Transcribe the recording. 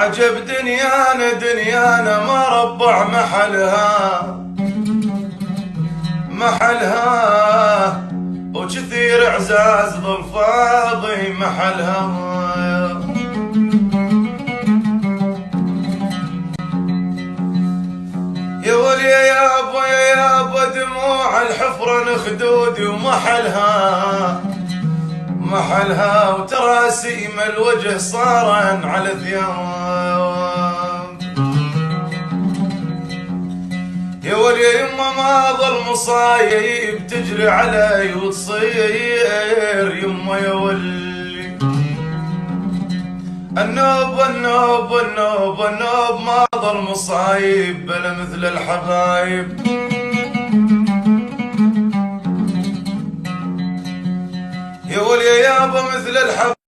عجب دنيانا دنيانا ما ربع محلها وكثير اعزاز ظل فاضي محلها. يا ولي يا يابا دموع الحفرة نخدودي ومحلها وتراسيم الوجه صارن على ثياب. يا ولي يا يما ما ظل مصايب تجري علي وتصير يما يا ولي النوب ما ظل مصايب بلا مثل الحبايب. يا ولي يا يابا مثل الحبايب